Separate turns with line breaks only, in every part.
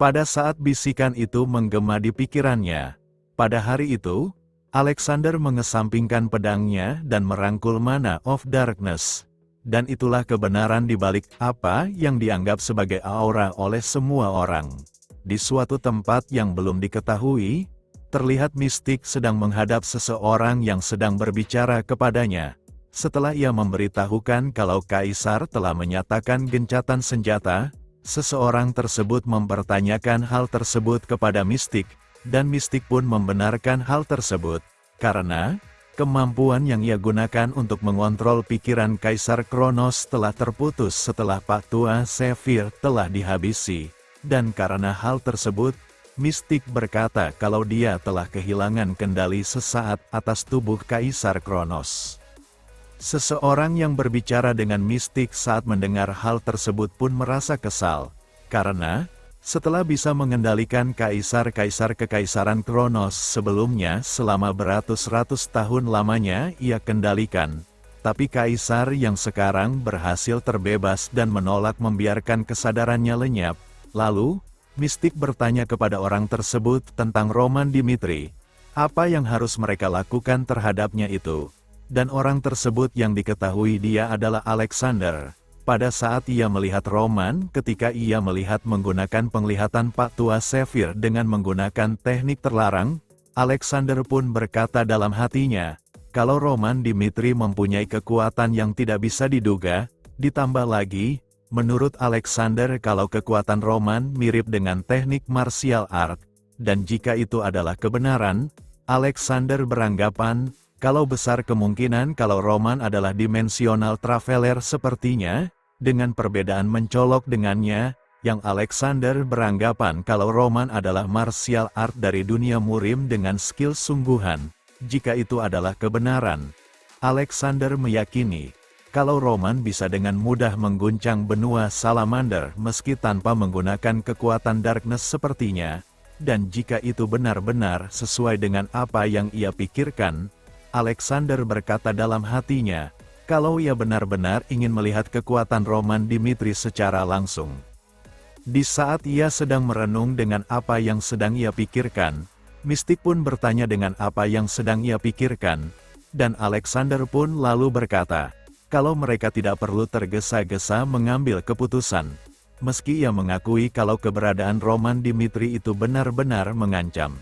Pada saat bisikan itu menggema di pikirannya, pada hari itu, Alexander mengesampingkan pedangnya dan merangkul Mana of Darkness. Dan itulah kebenaran di balik apa yang dianggap sebagai aura oleh semua orang. Di suatu tempat yang belum diketahui, terlihat mistik sedang menghadap seseorang yang sedang berbicara kepadanya. Setelah ia memberitahukan kalau Kaisar telah menyatakan gencatan senjata, seseorang tersebut mempertanyakan hal tersebut kepada mistik, dan mistik pun membenarkan hal tersebut, karena kemampuan yang ia gunakan untuk mengontrol pikiran Kaisar Kronos telah terputus setelah Pak Tua Zephyr telah dihabisi, dan karena hal tersebut, mistik berkata kalau dia telah kehilangan kendali sesaat atas tubuh Kaisar Kronos. Seseorang yang berbicara dengan mistik saat mendengar hal tersebut pun merasa kesal, karena setelah bisa mengendalikan kaisar-kaisar kekaisaran Kronos sebelumnya selama beratus-ratus tahun lamanya ia kendalikan, tapi kaisar yang sekarang berhasil terbebas dan menolak membiarkan kesadarannya lenyap. Lalu, mistik bertanya kepada orang tersebut tentang Roman Dimitri, apa yang harus mereka lakukan terhadapnya itu. Dan orang tersebut yang diketahui dia adalah Alexander. Pada saat ia melihat Roman, ketika ia melihat menggunakan penglihatan Pak Tua Zephyr dengan menggunakan teknik terlarang, Alexander pun berkata dalam hatinya, kalau Roman Dimitri mempunyai kekuatan yang tidak bisa diduga, ditambah lagi, menurut Alexander kalau kekuatan Roman mirip dengan teknik martial art, dan jika itu adalah kebenaran, Alexander beranggapan, kalau besar kemungkinan kalau Roman adalah dimensional traveler sepertinya, dengan perbedaan mencolok dengannya, yang Alexander beranggapan kalau Roman adalah martial art dari dunia murim dengan skill sungguhan. Jika itu adalah kebenaran, Alexander meyakini, kalau Roman bisa dengan mudah mengguncang benua salamander meski tanpa menggunakan kekuatan darkness sepertinya, dan jika itu benar-benar sesuai dengan apa yang ia pikirkan, Alexander berkata dalam hatinya, kalau ia benar-benar ingin melihat kekuatan Roman Dimitri secara langsung. Di saat ia sedang merenung dengan apa yang sedang ia pikirkan, mistik pun bertanya dengan apa yang sedang ia pikirkan, dan Alexander pun lalu berkata, kalau mereka tidak perlu tergesa-gesa mengambil keputusan, meski ia mengakui kalau keberadaan Roman Dimitri itu benar-benar mengancam.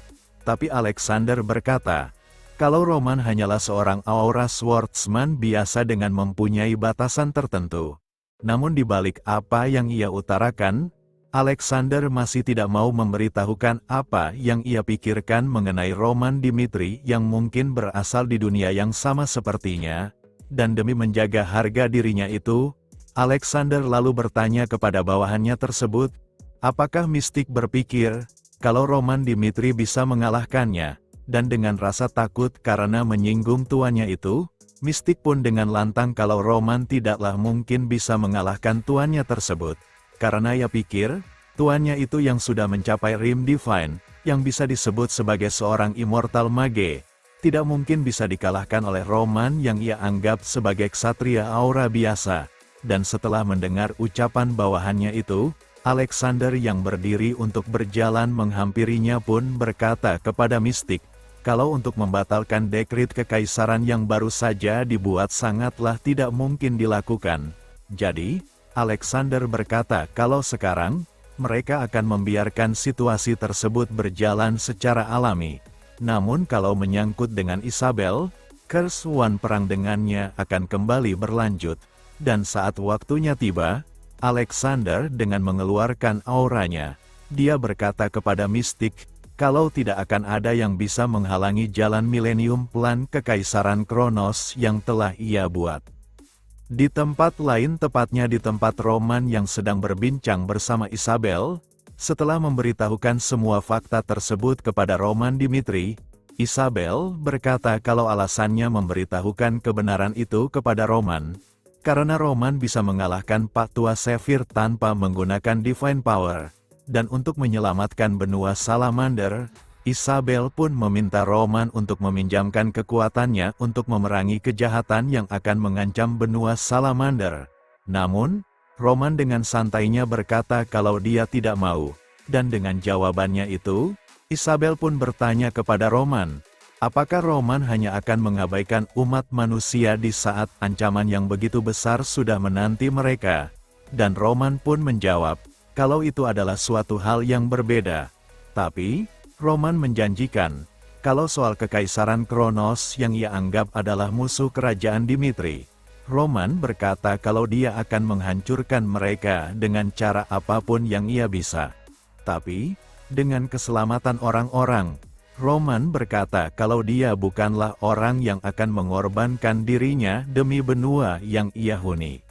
Tapi Alexander berkata, kalau Roman hanyalah seorang aura swordsman biasa dengan mempunyai batasan tertentu. Namun di balik apa yang ia utarakan, Alexander masih tidak mau memberitahukan apa yang ia pikirkan mengenai Roman Dimitri yang mungkin berasal di dunia yang sama sepertinya, dan demi menjaga harga dirinya itu, Alexander lalu bertanya kepada bawahannya tersebut, apakah mistik berpikir, kalau Roman Dimitri bisa mengalahkannya? Dan dengan rasa takut karena menyinggung tuannya itu, mistik pun dengan lantang kalau Roman tidaklah mungkin bisa mengalahkan tuannya tersebut. Karena ia pikir, tuannya itu yang sudah mencapai Rim Divine, yang bisa disebut sebagai seorang immortal mage, tidak mungkin bisa dikalahkan oleh Roman yang ia anggap sebagai ksatria aura biasa. Dan setelah mendengar ucapan bawahannya itu, Alexander yang berdiri untuk berjalan menghampirinya pun berkata kepada mistik, kalau untuk membatalkan dekret kekaisaran yang baru saja dibuat sangatlah tidak mungkin dilakukan. Jadi, Alexander berkata kalau sekarang, mereka akan membiarkan situasi tersebut berjalan secara alami. Namun kalau menyangkut dengan Isabel, kerusuhan perang dengannya akan kembali berlanjut. Dan saat waktunya tiba, Alexander dengan mengeluarkan auranya, dia berkata kepada mistik, kalau tidak akan ada yang bisa menghalangi jalan milenium plan kekaisaran Kronos yang telah ia buat. Di tempat lain tepatnya di tempat Roman yang sedang berbincang bersama Isabel, setelah memberitahukan semua fakta tersebut kepada Roman Dimitri, Isabel berkata kalau alasannya memberitahukan kebenaran itu kepada Roman, karena Roman bisa mengalahkan Pak Tua Zephyr tanpa menggunakan Divine Power. Dan untuk menyelamatkan benua salamander, Isabel pun meminta Roman untuk meminjamkan kekuatannya untuk memerangi kejahatan yang akan mengancam benua salamander. Namun, Roman dengan santainya berkata kalau dia tidak mau. Dan dengan jawabannya itu, Isabel pun bertanya kepada Roman, apakah Roman hanya akan mengabaikan umat manusia di saat ancaman yang begitu besar sudah menanti mereka? Dan Roman pun menjawab, kalau itu adalah suatu hal yang berbeda. Tapi, Roman menjanjikan, kalau soal kekaisaran Kronos yang ia anggap adalah musuh kerajaan Dimitri, Roman berkata kalau dia akan menghancurkan mereka dengan cara apapun yang ia bisa. Tapi, dengan keselamatan orang-orang, Roman berkata kalau dia bukanlah orang yang akan mengorbankan dirinya demi benua yang ia huni.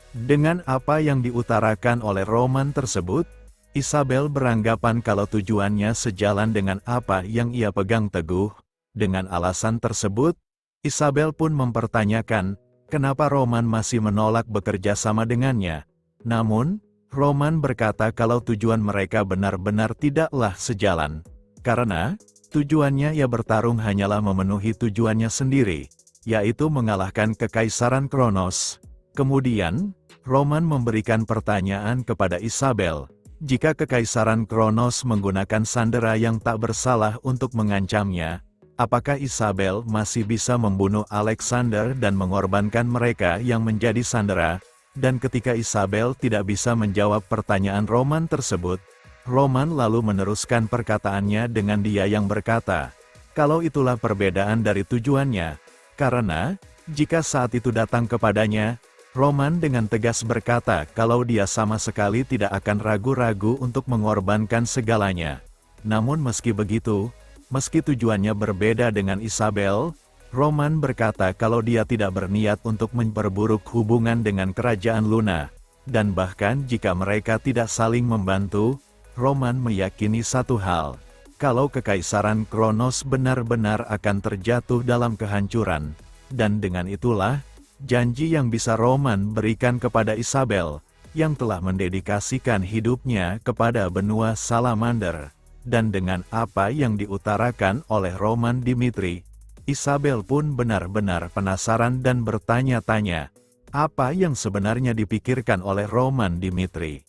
Dengan apa yang diutarakan oleh Roman tersebut, Isabel beranggapan kalau tujuannya sejalan dengan apa yang ia pegang teguh. Dengan alasan tersebut, Isabel pun mempertanyakan, kenapa Roman masih menolak bekerja sama dengannya. Namun, Roman berkata kalau tujuan mereka benar-benar tidaklah sejalan. Karena, tujuannya ia bertarung hanyalah memenuhi tujuannya sendiri, yaitu mengalahkan kekaisaran Kronos. Kemudian, Roman memberikan pertanyaan kepada Isabel, jika kekaisaran Kronos menggunakan sandera yang tak bersalah untuk mengancamnya, apakah Isabel masih bisa membunuh Alexander dan mengorbankan mereka yang menjadi sandera? Dan ketika Isabel tidak bisa menjawab pertanyaan Roman tersebut, Roman lalu meneruskan perkataannya dengan dia yang berkata, kalau itulah perbedaan dari tujuannya, karena, jika saat itu datang kepadanya, Roman dengan tegas berkata kalau dia sama sekali tidak akan ragu-ragu untuk mengorbankan segalanya. Namun meski begitu, meski tujuannya berbeda dengan Isabel, Roman berkata kalau dia tidak berniat untuk memperburuk hubungan dengan kerajaan Luna. Dan bahkan jika mereka tidak saling membantu, Roman meyakini satu hal, kalau kekaisaran Kronos benar-benar akan terjatuh dalam kehancuran. Dan dengan itulah, janji yang bisa Roman berikan kepada Isabel, yang telah mendedikasikan hidupnya kepada benua Salamander. Dan dengan apa yang diutarakan oleh Roman Dimitri, Isabel pun benar-benar penasaran dan bertanya-tanya, apa yang sebenarnya dipikirkan oleh Roman Dimitri.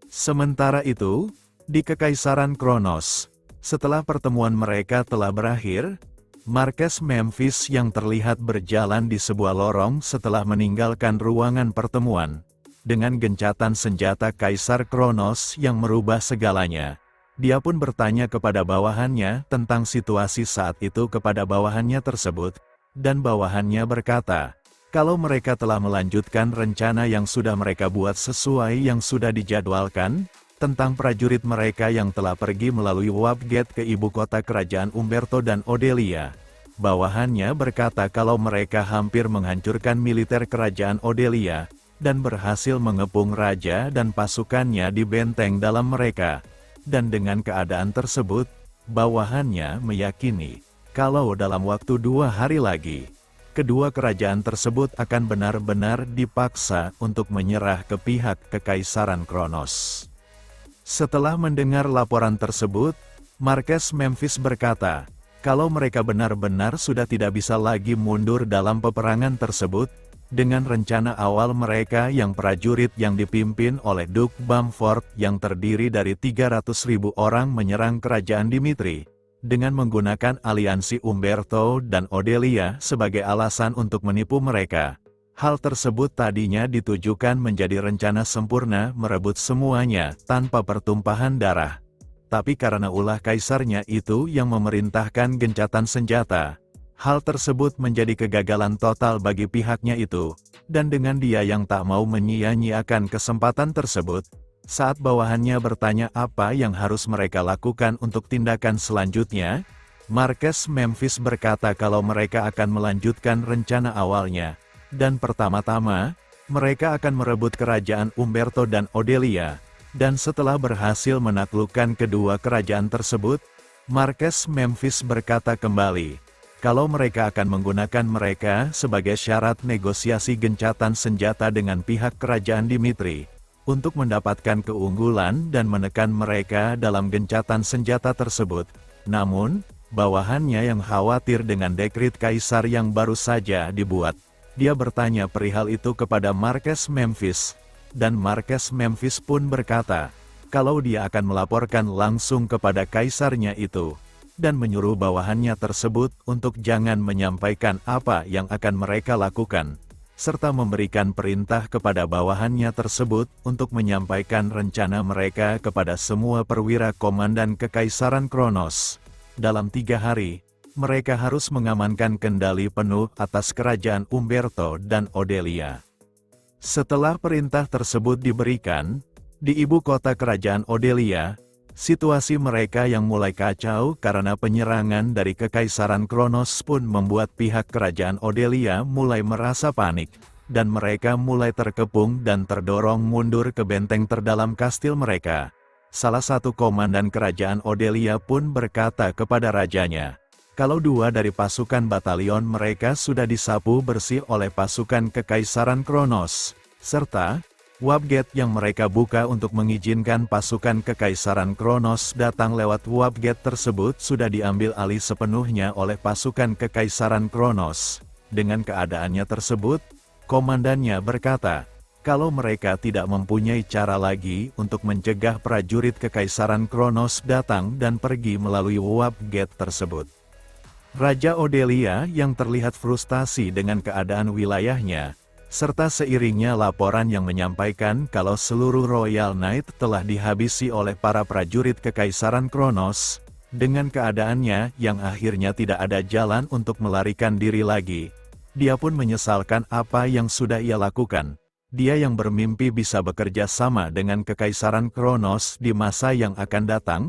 Sementara itu, di Kekaisaran Kronos, setelah pertemuan mereka telah berakhir, Marques Memphis yang terlihat berjalan di sebuah lorong setelah meninggalkan ruangan pertemuan, dengan gencatan senjata Kaisar Kronos yang merubah segalanya. Dia pun bertanya kepada bawahannya tentang situasi saat itu kepada bawahannya tersebut, dan bawahannya berkata, kalau mereka telah melanjutkan rencana yang sudah mereka buat sesuai yang sudah dijadwalkan, tentang prajurit mereka yang telah pergi melalui Warp Gate ke ibu kota kerajaan Umberto dan Odelia. Bawahannya berkata kalau mereka hampir menghancurkan militer kerajaan Odelia, dan berhasil mengepung raja dan pasukannya di benteng dalam mereka. Dan dengan keadaan tersebut, bawahannya meyakini, kalau dalam waktu 2 hari lagi, kedua kerajaan tersebut akan benar-benar dipaksa untuk menyerah ke pihak Kekaisaran Kronos. Setelah mendengar laporan tersebut, Marques Memphis berkata, kalau mereka benar-benar sudah tidak bisa lagi mundur dalam peperangan tersebut, dengan rencana awal mereka yang prajurit yang dipimpin oleh Duke Bamford yang terdiri dari 300.000 orang menyerang kerajaan Dimitri, dengan menggunakan aliansi Umberto dan Odelia sebagai alasan untuk menipu mereka. Hal tersebut tadinya ditujukan menjadi rencana sempurna merebut semuanya tanpa pertumpahan darah. Tapi karena ulah kaisarnya itu yang memerintahkan gencatan senjata, hal tersebut menjadi kegagalan total bagi pihaknya itu, dan dengan dia yang tak mau menyia-nyiakan kesempatan tersebut, saat bawahannya bertanya apa yang harus mereka lakukan untuk tindakan selanjutnya, Marques Memphis berkata kalau mereka akan melanjutkan rencana awalnya. Dan pertama-tama, mereka akan merebut kerajaan Umberto dan Odelia, dan setelah berhasil menaklukkan kedua kerajaan tersebut, Marques Memphis berkata kembali, kalau mereka akan menggunakan mereka sebagai syarat negosiasi gencatan senjata dengan pihak kerajaan Dimitri, untuk mendapatkan keunggulan dan menekan mereka dalam gencatan senjata tersebut. Namun, bawahannya yang khawatir dengan dekrit kaisar yang baru saja dibuat. Dia bertanya perihal itu kepada Marques Memphis, dan Marques Memphis pun berkata, kalau dia akan melaporkan langsung kepada kaisarnya itu, dan menyuruh bawahannya tersebut untuk jangan menyampaikan apa yang akan mereka lakukan, serta memberikan perintah kepada bawahannya tersebut untuk menyampaikan rencana mereka kepada semua perwira komandan Kekaisaran Kronos. Dalam 3 hari, mereka harus mengamankan kendali penuh atas kerajaan Umberto dan Odelia. Setelah perintah tersebut diberikan, di ibu kota kerajaan Odelia, situasi mereka yang mulai kacau karena penyerangan dari Kekaisaran Kronos pun membuat pihak kerajaan Odelia mulai merasa panik, dan mereka mulai terkepung dan terdorong mundur ke benteng terdalam kastil mereka. Salah satu komandan kerajaan Odelia pun berkata kepada rajanya, kalau 2 dari pasukan batalion mereka sudah disapu bersih oleh pasukan Kekaisaran Kronos, serta Wapgate yang mereka buka untuk mengizinkan pasukan Kekaisaran Kronos datang lewat Wapgate tersebut sudah diambil alih sepenuhnya oleh pasukan Kekaisaran Kronos. Dengan keadaannya tersebut, komandannya berkata, kalau mereka tidak mempunyai cara lagi untuk mencegah prajurit Kekaisaran Kronos datang dan pergi melalui Wapgate tersebut. Raja Odelia yang terlihat frustasi dengan keadaan wilayahnya, serta seiringnya laporan yang menyampaikan kalau seluruh Royal Knight telah dihabisi oleh para prajurit Kekaisaran Kronos, dengan keadaannya yang akhirnya tidak ada jalan untuk melarikan diri lagi. Dia pun menyesalkan apa yang sudah ia lakukan. Dia yang bermimpi bisa bekerja sama dengan Kekaisaran Kronos di masa yang akan datang.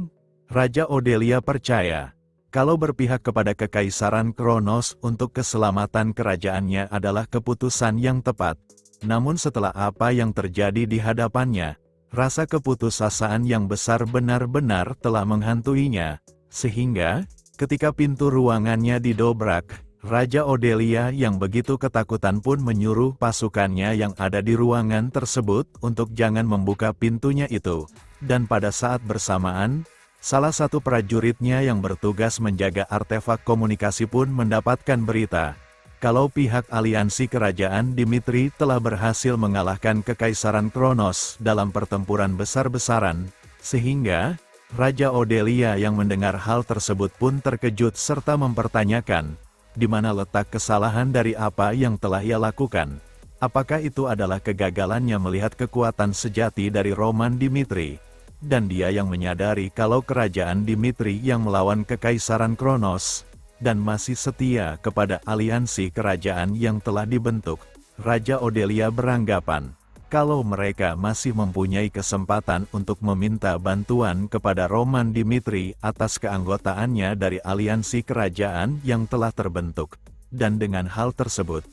Raja Odelia percaya, kalau berpihak kepada Kekaisaran Kronos untuk keselamatan kerajaannya adalah keputusan yang tepat. Namun setelah apa yang terjadi di hadapannya, rasa keputusasaan yang besar benar-benar telah menghantuinya, sehingga, ketika pintu ruangannya didobrak, Raja Odelia yang begitu ketakutan pun menyuruh pasukannya yang ada di ruangan tersebut untuk jangan membuka pintunya itu, dan pada saat bersamaan, salah satu prajuritnya yang bertugas menjaga artefak komunikasi pun mendapatkan berita, kalau pihak aliansi kerajaan Dimitri telah berhasil mengalahkan Kekaisaran Kronos dalam pertempuran besar-besaran, sehingga, Raja Odelia yang mendengar hal tersebut pun terkejut serta mempertanyakan, di mana letak kesalahan dari apa yang telah ia lakukan. Apakah itu adalah kegagalannya melihat kekuatan sejati dari Roman Dimitri? Dan dia yang menyadari kalau kerajaan Dimitri yang melawan Kekaisaran Kronos, dan masih setia kepada aliansi kerajaan yang telah dibentuk. Raja Odelia beranggapan, kalau mereka masih mempunyai kesempatan untuk meminta bantuan kepada Roman Dimitri atas keanggotaannya dari aliansi kerajaan yang telah terbentuk. Dan dengan hal tersebut,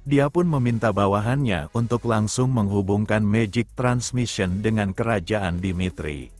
dia pun meminta bawahannya untuk langsung menghubungkan Magic Transmission dengan kerajaan Dimitri.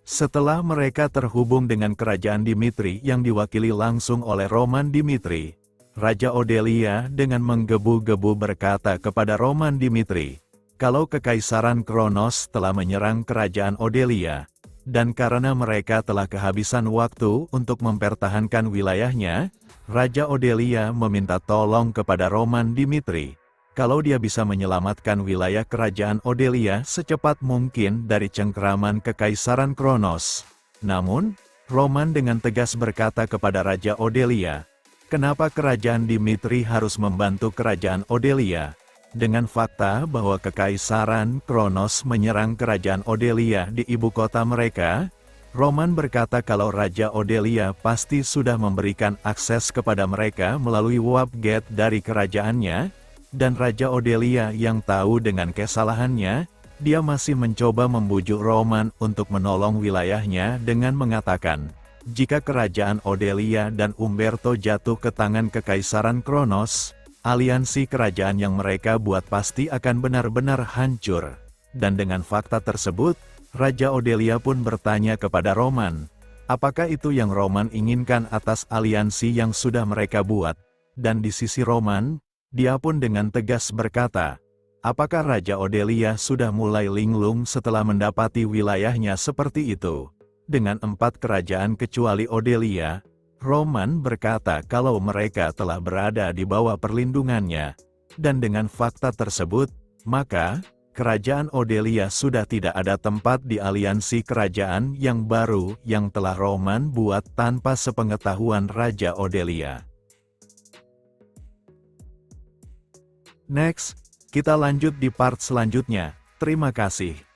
Setelah mereka terhubung dengan kerajaan Dimitri yang diwakili langsung oleh Roman Dimitri, Raja Odelia dengan menggebu-gebu berkata kepada Roman Dimitri, kalau Kekaisaran Kronos telah menyerang kerajaan Odelia, dan karena mereka telah kehabisan waktu untuk mempertahankan wilayahnya, Raja Odelia meminta tolong kepada Roman Dimitri, kalau dia bisa menyelamatkan wilayah kerajaan Odelia secepat mungkin dari cengkeraman Kekaisaran Kronos. Namun, Roman dengan tegas berkata kepada Raja Odelia, kenapa kerajaan Dimitri harus membantu kerajaan Odelia? Dengan fakta bahwa Kekaisaran Kronos menyerang kerajaan Odelia di ibu kota mereka, Roman berkata kalau Raja Odelia pasti sudah memberikan akses kepada mereka melalui Wapgate dari kerajaannya, dan Raja Odelia yang tahu dengan kesalahannya, dia masih mencoba membujuk Roman untuk menolong wilayahnya dengan mengatakan, jika kerajaan Odelia dan Umberto jatuh ke tangan Kekaisaran Kronos, aliansi kerajaan yang mereka buat pasti akan benar-benar hancur. Dan dengan fakta tersebut, Raja Odelia pun bertanya kepada Roman, apakah itu yang Roman inginkan atas aliansi yang sudah mereka buat? Dan di sisi Roman, dia pun dengan tegas berkata, apakah Raja Odelia sudah mulai linglung setelah mendapati wilayahnya seperti itu? Dengan 4 kerajaan kecuali Odelia, Roman berkata kalau mereka telah berada di bawah perlindungannya. Dan dengan fakta tersebut, maka, kerajaan Odelia sudah tidak ada tempat di aliansi kerajaan yang baru yang telah Roman buat tanpa sepengetahuan Raja Odelia. Next, kita lanjut di part selanjutnya. Terima kasih.